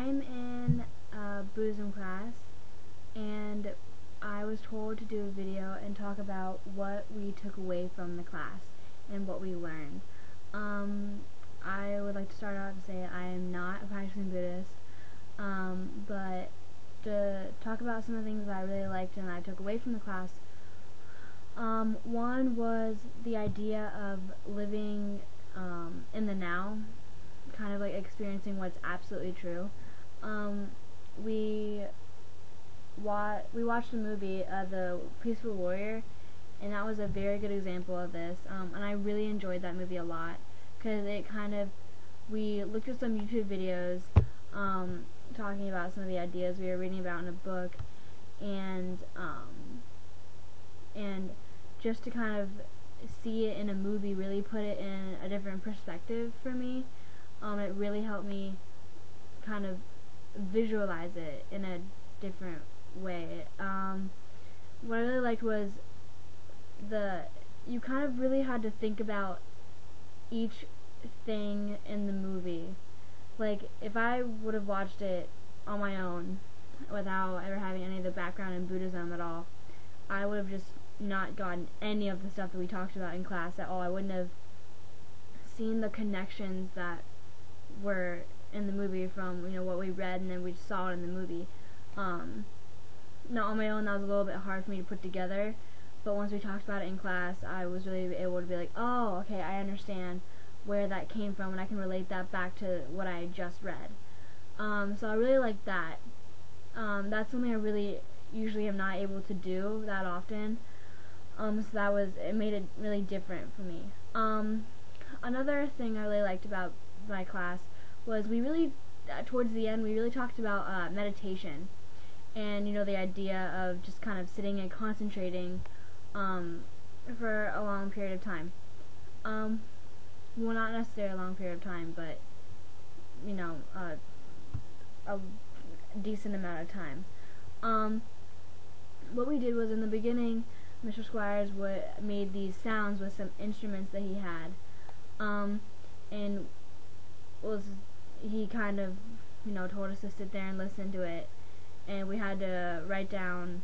I'm in Buddhism class, and I was told to do a video and talk about what we took away from the class and what we learned. I would like to start out and say I am not a practicing Buddhist, but to talk about some of the things that I really liked and I took away from the class. One was the idea of living in the now, kind of like experiencing what's absolutely true. We watched the movie The Peaceful Warrior, and that was a very good example of this, and I really enjoyed that movie a lot, because it kind of, we looked at some YouTube videos talking about some of the ideas we were reading about in a book, and just to kind of see it in a movie really put it in a different perspective for me. It really helped me kind of visualize it in a different way. What I really liked was you kind of really had to think about each thing in the movie. Like, if I would have watched it on my own without ever having any of the background in Buddhism at all, I would have just not gotten any of the stuff that we talked about in class at all. I wouldn't have seen the connections that were in the movie from, what we read and then we saw it in the movie. Now on my own that was a little bit hard for me to put together, but once we talked about it in class, I was really able to be like, oh, okay, I understand where that came from and I can relate that back to what I just read. So I really like that. That's something I really usually am not able to do that often. So it made it really different for me. Another thing I really liked about my class was we really, towards the end, we really talked about meditation, and the idea of just kind of sitting and concentrating for a long period of time. Well, not necessarily a long period of time, but a decent amount of time. What we did was, in the beginning, Mr. Squires made these sounds with some instruments that he had, and he kind of told us to sit there and listen to it, and we had to write down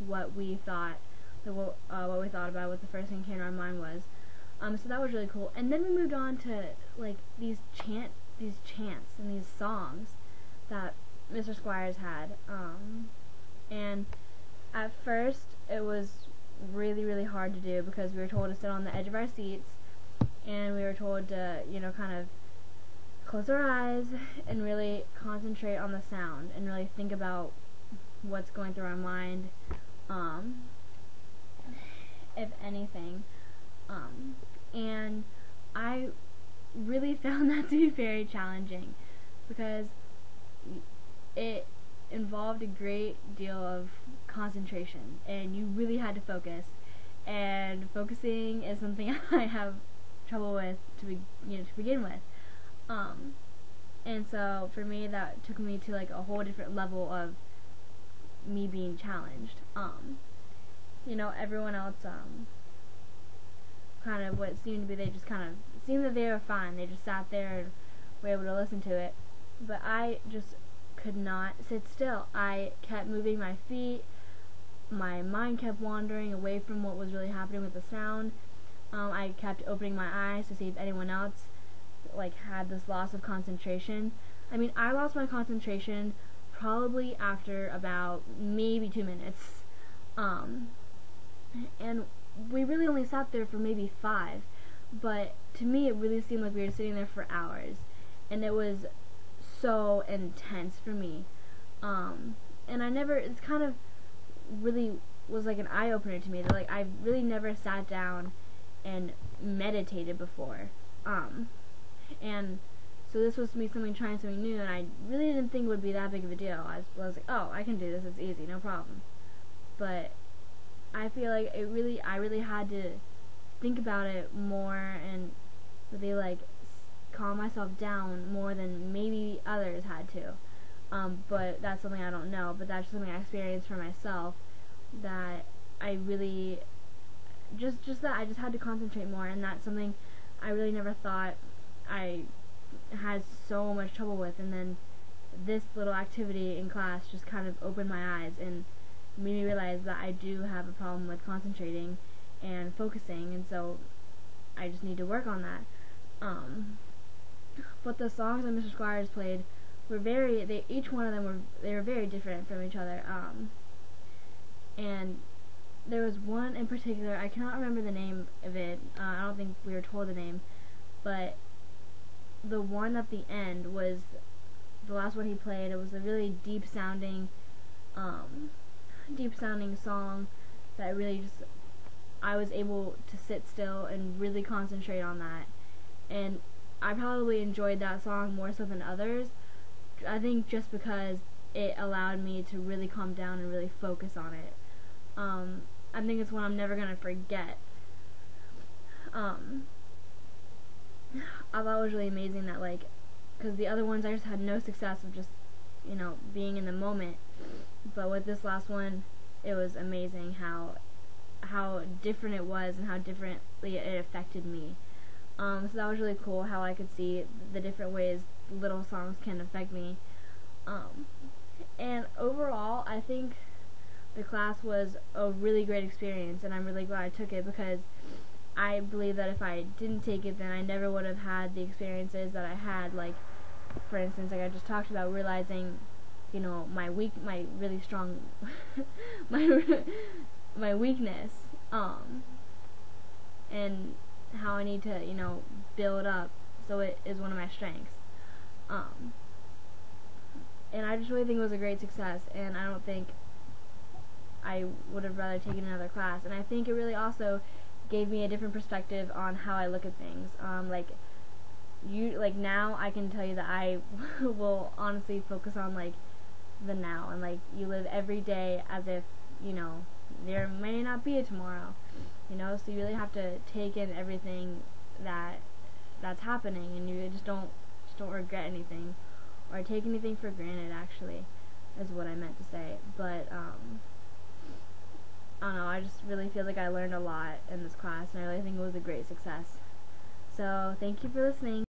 what we thought about what the first thing came to our mind was. So that was really cool. And then we moved on to like these chants and these songs that Mr. Squires had, and at first it was really, really hard to do because we were told to sit on the edge of our seats, and we were told to kind of close our eyes and really concentrate on the sound and really think about what's going through our mind, if anything. And I really found that to be very challenging because it involved a great deal of concentration, and you really had to focus, and focusing is something I have trouble with to begin with. And so for me, that took me to like a whole different level of me being challenged. Everyone else kind of what it seemed to be, they just kind of seemed that they were fine. They just sat there and were able to listen to it. But I just could not sit still. I kept moving my feet. My mind kept wandering away from what was really happening with the sound. I kept opening my eyes to see if anyone else had this loss of concentration. I mean, I lost my concentration probably after about maybe 2 minutes. And we really only sat there for maybe 5, but to me it really seemed like we were sitting there for hours, and it was so intense for me. And it's kind of really was like an eye-opener to me that I really never sat down and meditated before. And so this was me trying something new, and I really didn't think it would be that big of a deal. I was like, oh, I can do this, it's easy, no problem. But I feel like I really had to think about it more and really calm myself down more than maybe others had to. But that's something I don't know, but that's something I experienced for myself, that I really just that I just had to concentrate more, and that's something I really never thought I had so much trouble with. And then this little activity in class just kind of opened my eyes and made me realize that I do have a problem with concentrating and focusing, and so I just need to work on that. But the songs that Mr. Squires played were each one of them were very different from each other. And there was one in particular, I cannot remember the name of it. I don't think we were told the name, but the one at the end was the last one he played. It was a really deep sounding song that really just, I was able to sit still and really concentrate on that. And I probably enjoyed that song more so than others. I think just because it allowed me to really calm down and really focus on it. I think it's one I'm never gonna forget. I thought it was really amazing that, like, because the other ones I just had no success of just, you know, being in the moment. But with this last one, it was amazing how different it was and how differently it affected me. So that was really cool how I could see the different ways little songs can affect me. And overall, I think the class was a really great experience, and I'm really glad I took it, because I believe that if I didn't take it, then I never would have had the experiences that I had. Like, for instance, like I just talked about, realizing, you know, my really strong my weakness, and how I need to, you know, build up so it is one of my strengths. And I just really think it was a great success, and I don't think I would have rather taken another class. And I think it really also gave me a different perspective on how I look at things. Like now I can tell you that I will honestly focus on, like, the now, and, like, you live every day as if, you know, there may not be a tomorrow, you know, so you really have to take in everything that's happening, and you just don't regret anything or take anything for granted, actually, is what I meant to say. But I don't know, I just really feel like I learned a lot in this class, and I really think it was a great success. So thank you for listening.